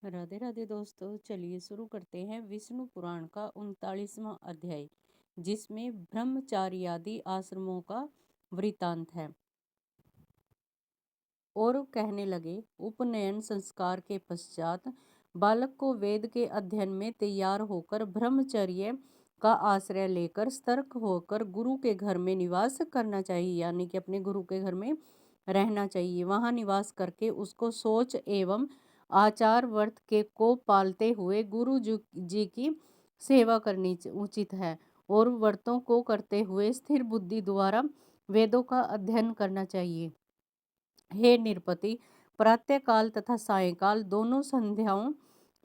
राधे राधे दोस्तों, चलिए शुरू करते हैं विष्णु पुराण का 39वां अध्याय, जिसमें ब्रह्मचारी आदि आश्रमों का वृतांत है। और कहने लगे, उपनयन संस्कार के पश्चात बालक को वेद के अध्ययन में तैयार होकर ब्रह्मचर्य का आश्रय लेकर सतर्क होकर गुरु के घर में निवास करना चाहिए, यानी कि अपने गुरु के घर में रहना चाहिए। वहाँ निवास करके उसको सोच एवं आचार व्रत के को पालते हुए गुरु जी की सेवा करनी उचित है, और व्रतों को करते हुए स्थिर बुद्धि द्वारा वेदों का अध्ययन करना चाहिए। हे निरपति, प्रातःकाल तथा सायंकाल दोनों संध्याओं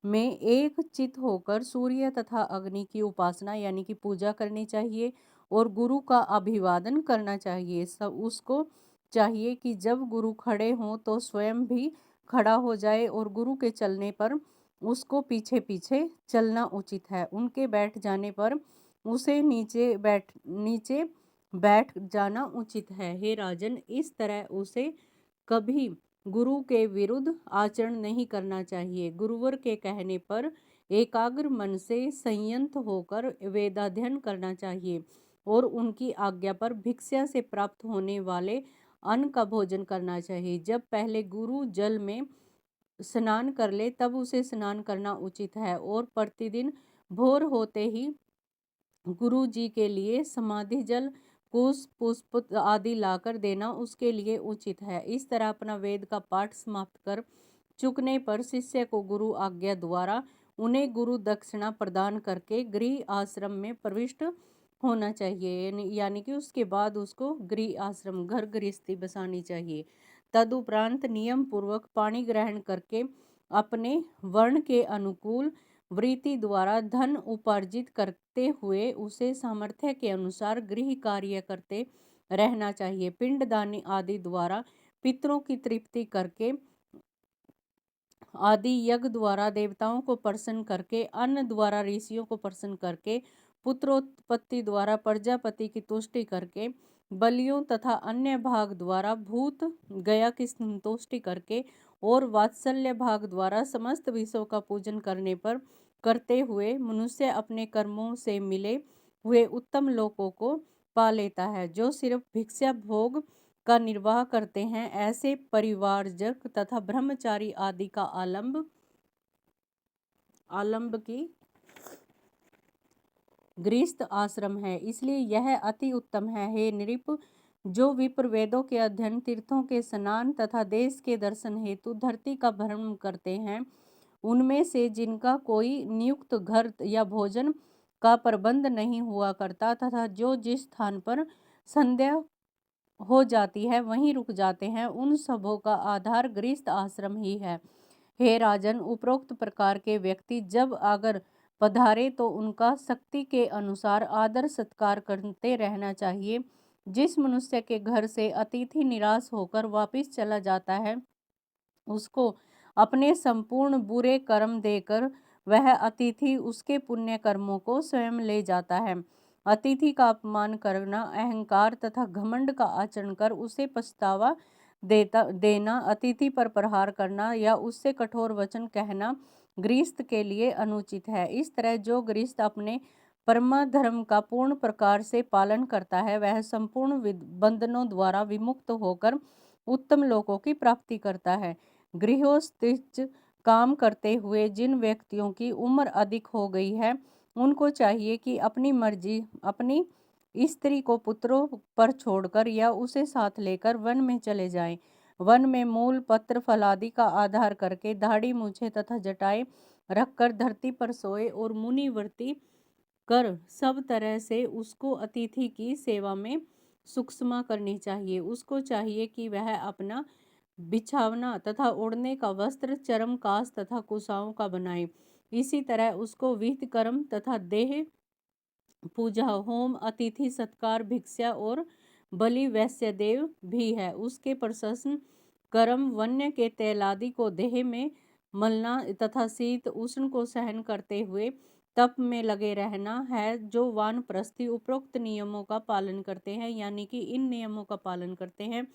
में एक चित होकर सूर्य तथा अग्नि की उपासना यानी कि पूजा करनी चाहिए और गुरु का अभिवादन करना चाहिए। सब उसको चाहिए कि जब गुरु खड़े हों तो स्वयं भी खड़ा हो जाए, और गुरु के चलने पर उसको पीछे पीछे चलना उचित है। उनके बैठ जाने पर उसे नीचे बैठ जाना उचित है। हे राजन, इस तरह उसे कभी गुरु के विरुद्ध आचरण नहीं करना चाहिए। गुरुवर के कहने पर एकाग्र मन से संयत होकर वेदाध्ययन करना चाहिए, और उनकी आज्ञा पर भिक्षा से प्राप्त होने वाले अन्न का भोजन करना चाहिए। जब पहले गुरु जल में स्नान कर ले तब उसे स्नान करना उचित है, और प्रतिदिन भोर होते ही गुरु जी के लिए समाधि जल, कुश, पुष्प आदि लाकर देना उसके लिए उचित है। इस तरह अपना वेद का पाठ समाप्त कर चुकने पर शिष्य को गुरु आज्ञा द्वारा उन्हें गुरु दक्षिणा प्रदान करके गृह आश्रम में प्रविष्ट होना चाहिए, यानी कि उसके बाद उसको गृह आश्रम घर गृहस्थी बसानी चाहिए। तदुपरांत नियम पूर्वक पानी ग्रहण करके अपने वर्ण के अनुकूल वृत्ति द्वारा धन उपार्जित करते हुए उसे सामर्थ्य के अनुसार गृह कार्य करते रहना चाहिए। पिंडदानी आदि द्वारा पितरों की तृप्ति करके, आदि यज्ञ द्वारा देवताओं को प्रसन्न करके, अन्न द्वारा ऋषियों को प्रसन्न करके, पुत्रोत्पत्ति द्वारा प्रजापति की तुष्टि करके, बलियों तथा अन्य भाग द्वारा भूत गया की संतुष्टि करके, और वात्सल्य भाग द्वारा समस्त विषयों का पूजन करते हुए मनुष्य अपने कर्मों से मिले हुए उत्तम लोकों को पा लेता है। जो सिर्फ भिक्षा भोग का निर्वाह करते हैं, ऐसे परिवारजक तथा ब्रह्मचारी आदि का आलंब की गृहस्थ आश्रम है, इसलिए यह अति उत्तम है। हे नृप, जो विप्र वेदों के अध्ययन, तीर्थों के स्नान तथा देश के दर्शन हेतु धरती का भ्रमण करते हैं, उनमें से जिनका कोई नियुक्त घर या भोजन का प्रबंध नहीं हुआ करता तथा जो जिस स्थान पर संध्या हो जाती है वहीं रुक जाते हैं, उन सबों का आधार गृहस्थ आश्रम ही है। हे राजन, उपरोक्त प्रकार के व्यक्ति जब अगर पधारे तो उनका शक्ति के अनुसार आदर सत्कार करते रहना चाहिए। जिस मनुष्य के घर से अतिथि निराश होकर वापस चला जाता है, उसको अपने संपूर्ण बुरे कर्म देकर वह अतिथि उसके पुण्य कर्मों को स्वयं ले जाता है। अतिथि का अपमान करना, अहंकार तथा घमंड का आचरण कर उसे पछतावा देना, अतिथि पर प्रहार करना या उससे कठोर वचन कहना गृहस्थ के लिए अनुचित है। इस तरह जो गृहस्थ अपने परम धर्म का पूर्ण प्रकार से पालन करता है, वह संपूर्ण बंधनों द्वारा विमुक्त होकर उत्तम लोकों की प्राप्ति करता है। गृहस्थ काम करते हुए जिन व्यक्तियों की उम्र अधिक हो गई है, उनको चाहिए कि अपनी मर्जी अपनी स्त्री को पुत्रों पर छोड़कर या उसे साथ लेकर वन में चले जाएं। वन में मूल पत्र फलादि का आधार करके दाढ़ी मूछें तथा जटाएं रखकर धरती पर सोए और मुनिवृत्ति कर सब तरह से उसको अतिथि की सेवा में सूक्ष्म करनी चाहिए। उसको चाहिए कि वह अपना बिछावना तथा ओढ़ने का वस्त्र चरम कास तथा कुशाओं का बनाए। इसी तरह उसको विहित कर्म तथा देह पूजा, होम, अतिथि सत्कार, भिक्षा और बलि वैश्य देव भी है। उसके प्रशंसन कर्म वन्य के तैलादि को देह में मलना तथा शीत उष्ण को सहन करते हुए तप में लगे रहना है। जो वानप्रस्थी उपरोक्त नियमों का पालन करते हैं, यानी कि इन नियमों का पालन करते हैं,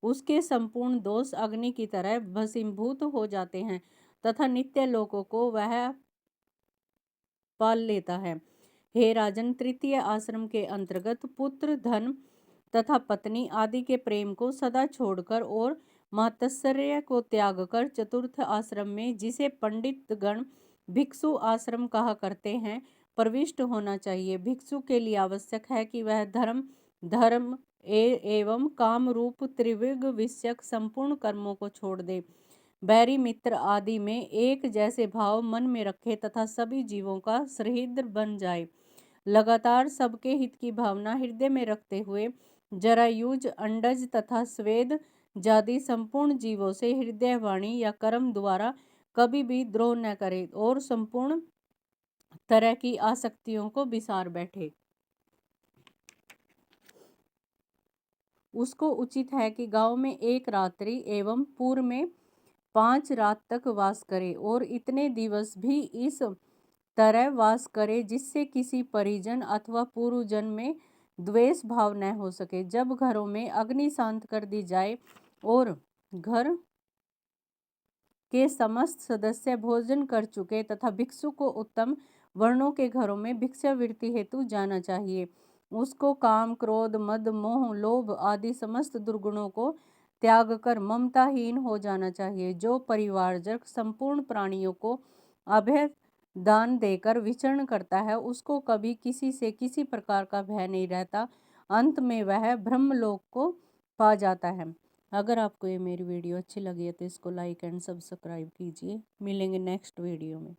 उसके संपूर्ण दोष अग्नि की तरह भस्मीभूत हो जाते हैं तथा नित्य लोकों को वह पाल लेता है। हे राजन, तृतीय आश्रम के अंतर्गत पुत्र, धन तथा पत्नी आदि के प्रेम को सदा छोड़कर और मात्सर्य को त्याग कर चतुर्थ आश्रम में, जिसे पंडित गण भिक्षु आश्रम कहा करते हैं, प्रविष्ट होना चाहिए। भिक्षु के लिए आवश्यक है कि वह धर्म एवं काम रूप त्रिविग विषयक संपूर्ण कर्मों को छोड़ दे, बैरी मित्र आदि में एक जैसे भाव मन में रखे तथा सभी जीवों का सहृदय बन जाए। लगातार सबके हित की भावना हृदय में रखते हुए जरायुज, अंडज तथा स्वेद जाति संपूर्ण जीवों से हृदय, वाणी या कर्म द्वारा कभी भी द्रोह न करे और संपूर्ण तरह की आसक्तियों को विसार बैठे। उसको उचित है कि गांव में 1 रात्रि एवं पूर्व में 5 रात तक वास करे और इतने दिवस भी इस तरह वास करे जिससे किसी परिजन अथवा पूर्वजन में द्वेष भाव न हो सके। जब घरों में अग्नि शांत कर दी जाए और घर के समस्त सदस्य भोजन कर चुके तथा भिक्षु को उत्तम वर्णों के घरों में भिक्षावृत्ति हेतु जाना चाहिए। उसको काम, क्रोध, मद, मोह, लोभ आदि समस्त दुर्गुणों को त्याग कर ममताहीन हो जाना चाहिए। जो परिवारजक संपूर्ण प्राणियों को अभय दान देकर विचरण करता है, उसको कभी किसी से किसी प्रकार का भय नहीं रहता। अंत में वह ब्रह्मलोक को पा जाता है। अगर आपको ये मेरी वीडियो अच्छी लगी है तो इसको लाइक एंड सब्सक्राइब कीजिए। मिलेंगे नेक्स्ट वीडियो में।